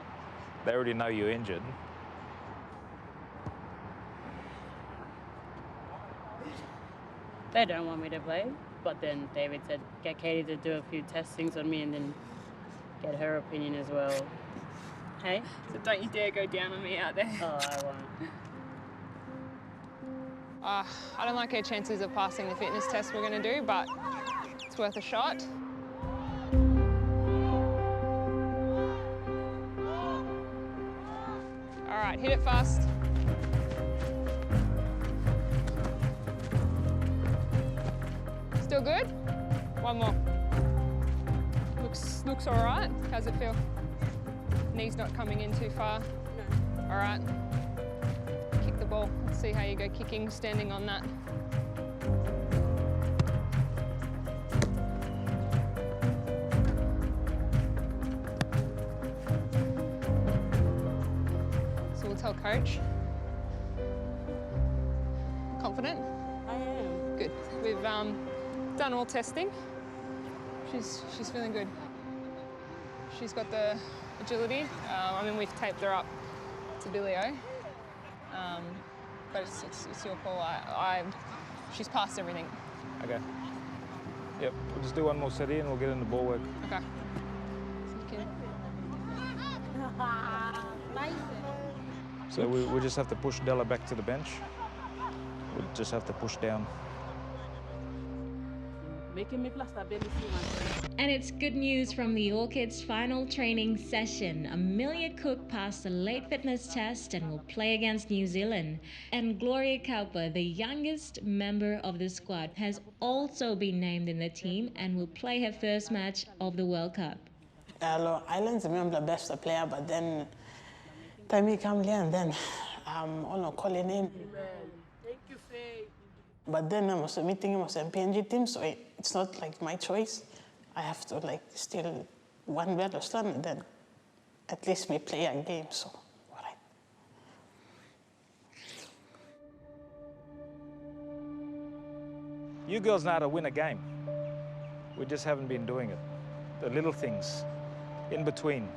They already know you're injured. They don't want me to play, but then David said, get Katie to do a few testings on me and then get her opinion as well. Hey? So don't you dare go down on me out there. Oh, I won't. I don't like her chances of passing the fitness test we're going to do, but it's worth a shot. All right, hit it fast. Still good? One more. Looks all right. How's it feel? Knee's not coming in too far? No. All right. Kick the ball. Let's see how you go kicking, standing on that. So we'll tell coach. Confident? I am. Good. We've done all testing. She's feeling good. She's got the agility. I mean, we've taped her up to bilio. But it's your call. She's passed everything. Okay. Yep, we'll just do one more set here and we'll get into ball work. Okay. So we just have to push Della back to the bench. We'll just have to push down. And it's good news from the Orchids' final training session. Amelia Kuk passed the late fitness test and will play against New Zealand. And Gloria Kauper, the youngest member of the squad, has also been named in the team and will play her first match of the World Cup. Islands remember the best player, but then time he come here and then calling in. But then I was meeting him as a PNG team, so it's not like my choice. I have to still one better stand and then at least me play a game, so all right. You girls know how to win a game. We just haven't been doing it. The little things in between.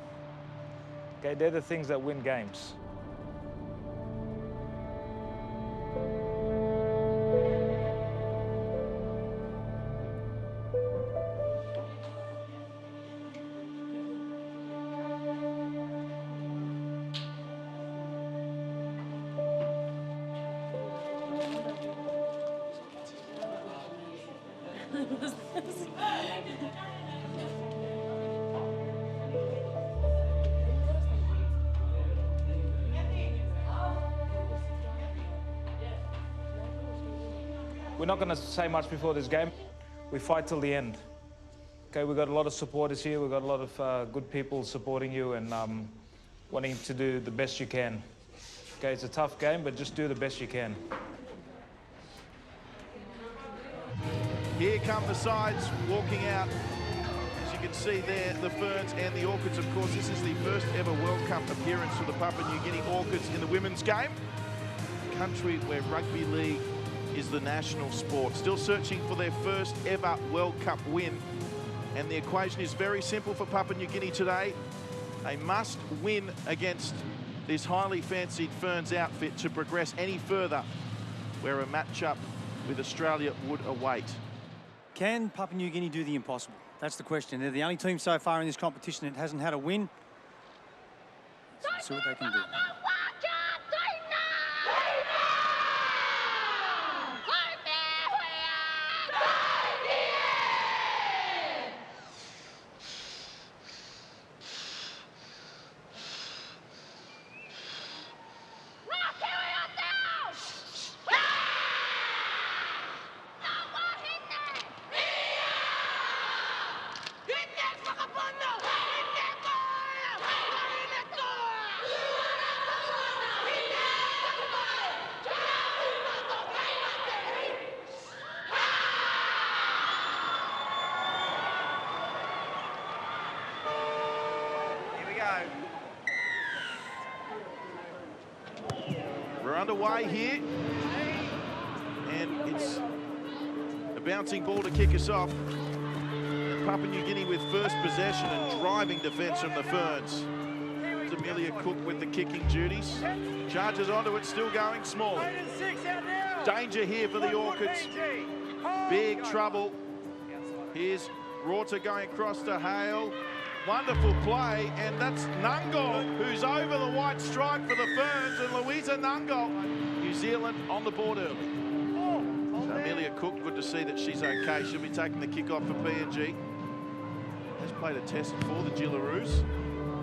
Okay, they're the things that win games. We're not going to say much before this game. We fight till the end. Okay, we've got a lot of supporters here. We've got a lot of good people supporting you and wanting to do the best you can. Okay, it's a tough game, but just do the best you can. Here come the sides walking out. As you can see there, the Ferns and the Orchids. Of course, this is the first ever World Cup appearance for the Papua New Guinea Orchids in the women's game. A country where rugby league is the national sport. Still searching for their first ever World Cup win. And the equation is very simple for Papua New Guinea today. They must win against this highly fancied Ferns outfit to progress any further, where a matchup with Australia would await. Can Papua New Guinea do the impossible? That's the question. They're the only team so far in this competition that hasn't had a win. So let's see what they can do. We're underway here, and it's a bouncing ball to kick us off. Papua New Guinea with first possession and driving defence from the Ferns. It's Amelia Kuk with the kicking duties. Charges onto it, still going. Smalley. Danger here for the Orchids. Big trouble. Here's Rorta going across to Hale. Wonderful play, and that's Nungol, who's over the white stripe for the Ferns, and Louisa Nungol, New Zealand on the board early. So Amelia Kuk, good to see that she's okay. She'll be taking the kick-off for PNG. Has played a test for the Jillaroos.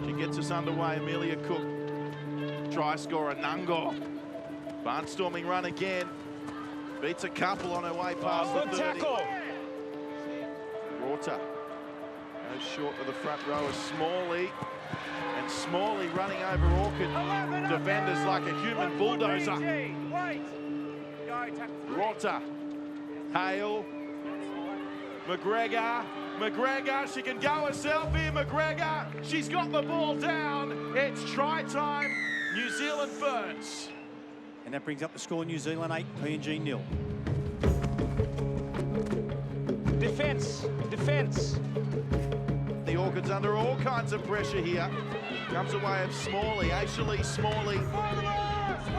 She gets us underway, Amelia Kuk. Try scorer Nungol. Barnstorming run again. Beats a couple on her way past the 30. Tackle. Rorta goes short of the front row of Smalley. And Smalley running over Orchid defenders like a human bulldozer. Rorta. Hale. McGregor, she can go herself here, McGregor. She's got the ball down. It's try time, New Zealand Ferns. And that brings up the score, New Zealand 8, PNG 0. Defence. The Orchids under all kinds of pressure here. Comes away of Smalley, Aisha Smalley.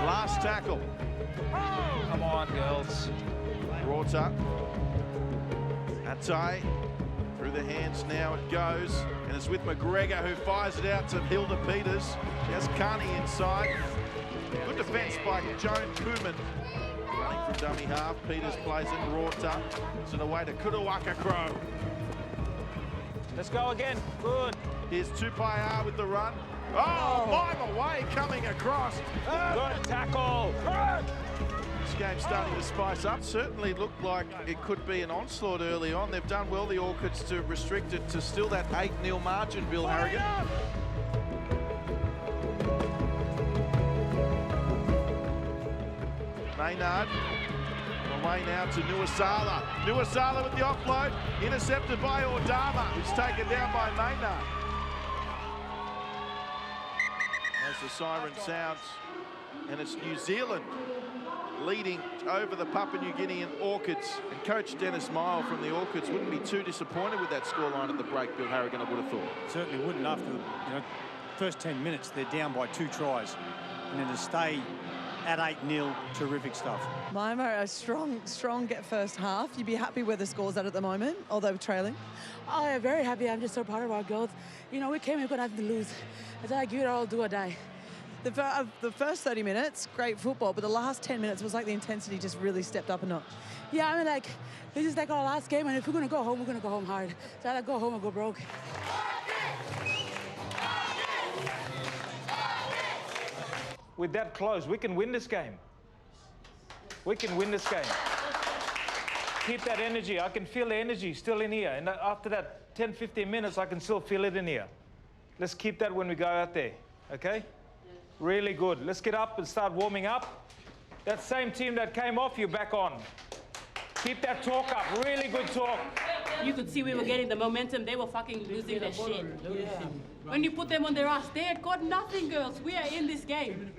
Last tackle. Come on, girls. Rorta. Atai. Through the hands now it goes. And it's with McGregor who fires it out to Hilda Peters. She has Carney inside. Good defence by Joan Kuhlman. Running from dummy half. Peters plays it. Rorta. It's away to Kutuwaka Crow. Let's go again. Good. Here's Tupai'a with the run. Oh, mile away coming across. Good tackle. This game's starting to spice up. Certainly looked like it could be an onslaught early on. They've done well, the Orchids, to restrict it to still that 8-0 margin, Bill Harrigan. Maynard. Away now to Nuasala. Nuasala with the offload. Intercepted by Ordama, who's taken down by Maynard. As the siren sounds, and it's New Zealand leading over the Papua New Guinean Orchids. And Coach Dennis Mile from the Orchids wouldn't be too disappointed with that scoreline at the break, Bill Harrigan, I would have thought. Certainly wouldn't after the first 10 minutes. They're down by 2 tries. And then to stay at 8-0, terrific stuff. Maima, a strong first half. You'd be happy where the score's at the moment, although trailing? Oh, yeah, very happy. I'm just so proud of our girls. You know, we came here, we got nothing to lose. I thought I'd give it all, do or die. The first 30 minutes, great football, but the last 10 minutes was like the intensity just really stepped up a notch. Yeah, I mean, like, this is like our last game, and if we're going to go home, we're going to go home hard. So I go home and go broke. With that close, we can win this game. We can win this game. Keep that energy. I can feel the energy still in here. And after that 10, 15 minutes, I can still feel it in here. Let's keep that when we go out there, okay? Really good. Let's get up and start warming up. That same team that came off, you're back on. Keep that talk up. Really good talk. You could see we were getting the momentum. They were fucking losing their shit. Yeah. When you put them on their ass, they had got nothing, girls. We are in this game.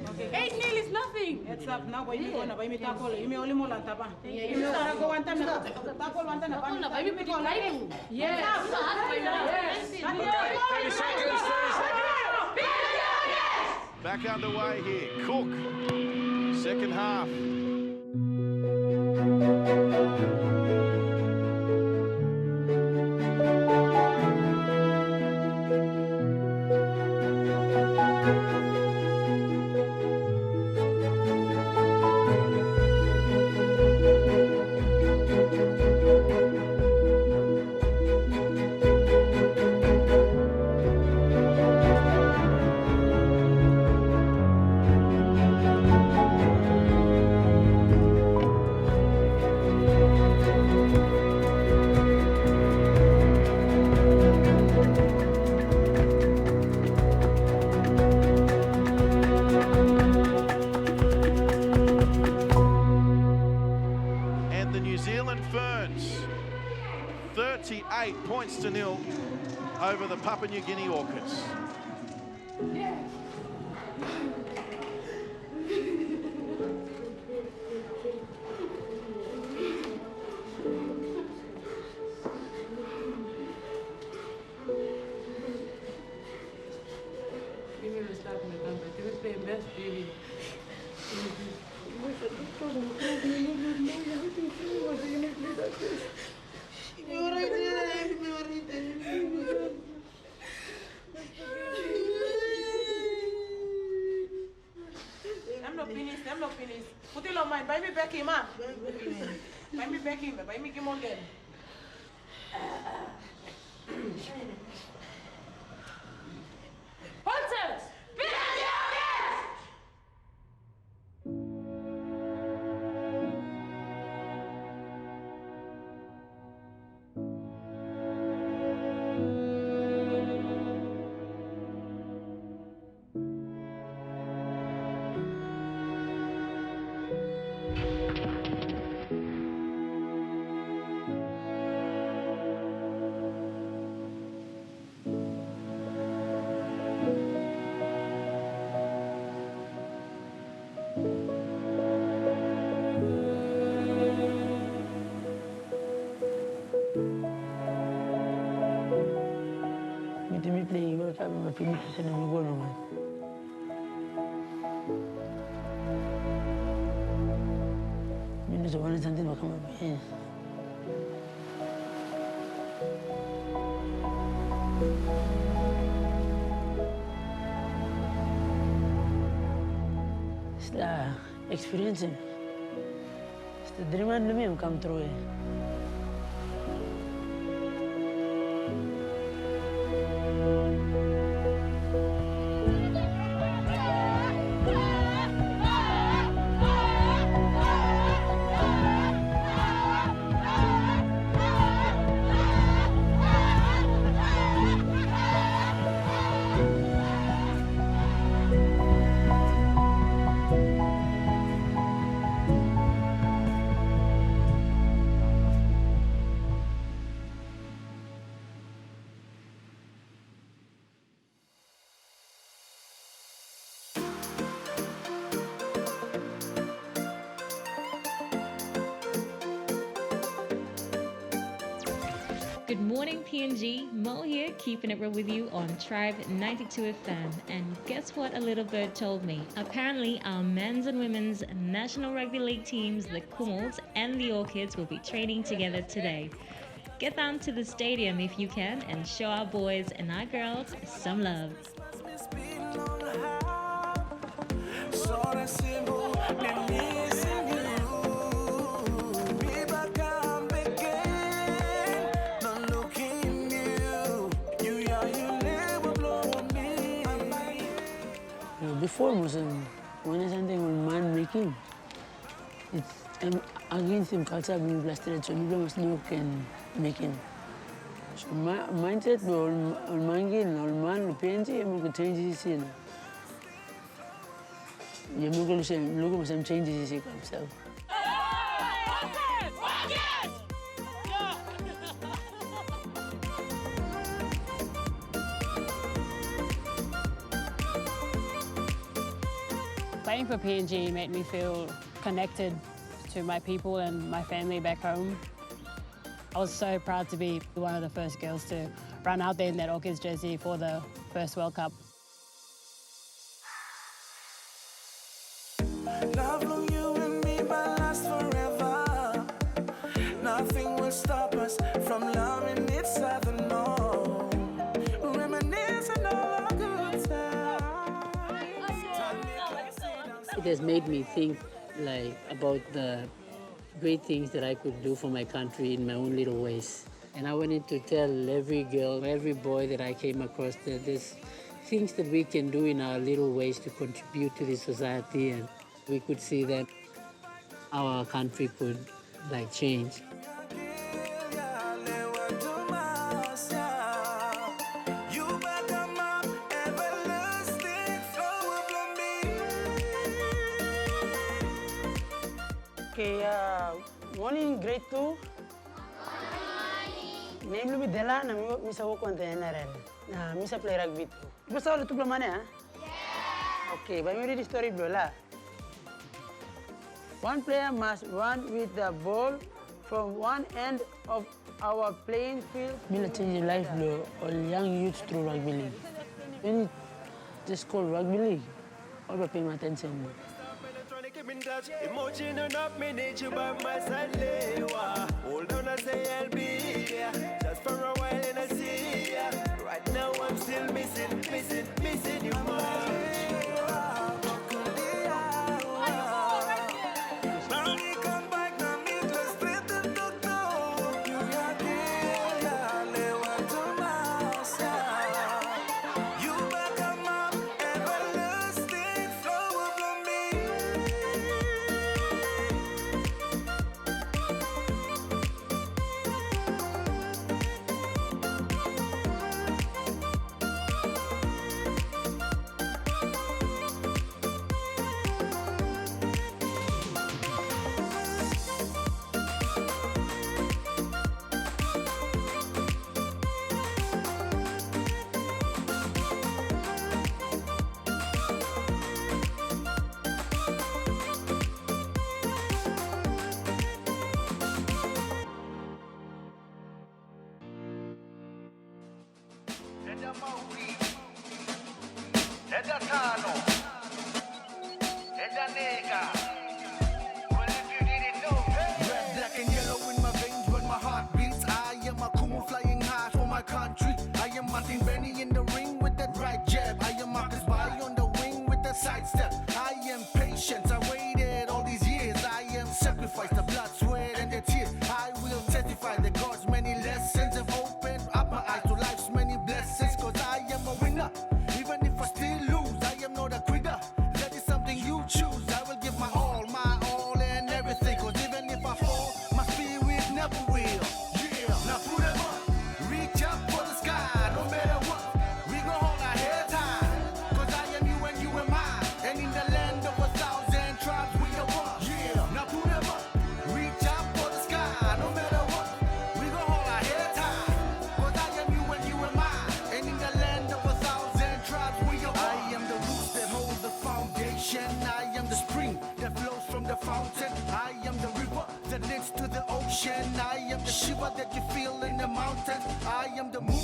8-0 is nothing. It's up now. Why me go na? Why me tackle? You me only more than tapa. You me start go one time. Tackle one time. Why me pick on? Yes. 30 seconds. Back underway here. Cook. Second half. Ferns 38 points to 0 over the Papua New Guinea Orchids. Put it on mine. Buy me Becky, man. Buy me Becky. Buy me Kim again. Hunters! PNG Orchids! Me playing World Cup, my finish and I'm going on. Minus one something will come up here. It's the experience. It's the dream and dream come true. Good morning, PNG. Mo here, keeping it real with you on Tribe 92 FM. And guess what a little bird told me? Apparently, our men's and women's National Rugby League teams, the Kummels and the Orchids, will be training together today. Get down to the stadium if you can and show our boys and our girls some love. Before Muslim, when is something on man making, it's against him culture being blasted, so people must know can making. So my mindset on mangin, on man, PNG, I'm going to change this. You going to say, look at some changes in himself. Playing for PNG made me feel connected to my people and my family back home. I was so proud to be one of the first girls to run out there in that Orchids jersey for the first World Cup. Love you and me will last forever. Nothing will stop us from loving each other, no. Reminiscing all our good times. It has made me think about the great things that I could do for my country in my own little ways. And I wanted to tell every girl, every boy that I came across that there's things that we can do in our little ways to contribute to the society, and we could see that our country could change. Okay, morning, grade 2. Name me Dela, na misa work on the NRL. Na misa play rugby too. Basta all tu mana? Yeah. Okay, but me read the story blola. One player must run with the ball from one end of our playing field. Mila change life blow all young youths through rugby league. When you just call rugby league, all the paying attention. Emotion enough, me need you by my side, Lewa. Hold on, I say I'll be there. Just for a while and I see ya. Right now I'm still missing you much. Red, black and yellow in my veins when my heart beats. I am a cool flying high for my country. I am Martin Benny in the ring with that right jab. I am Marcus Bai on the wing with that sidestep. I am patient, I waited all these years. I am sacrificed the blood, sweat and the tears. I will testify that God's many lessons have opened up my eyes to life's many blessings. Cause I am a winner, even if I still lose. I am not a quitter, that is something you choose. I will give my all and everything. Cause even if I fall, my spirit never will. Yeah, now put them up, reach up for the sky, no matter what. We gon' hold our heads high, cause I am you and you am I. And in the land of 1,000 tribes, we are one. Yeah, now put them up, reach up for the sky, no matter what. We gon' hold our heads high, cause I am you and you am I. And in the land of 1,000 tribes, we are one. I am the roots that hold the foundation. I am the spring that flows from the fountain. I am the river that leads to the ocean. I am the shiver that you feel in the mountains. I am the moon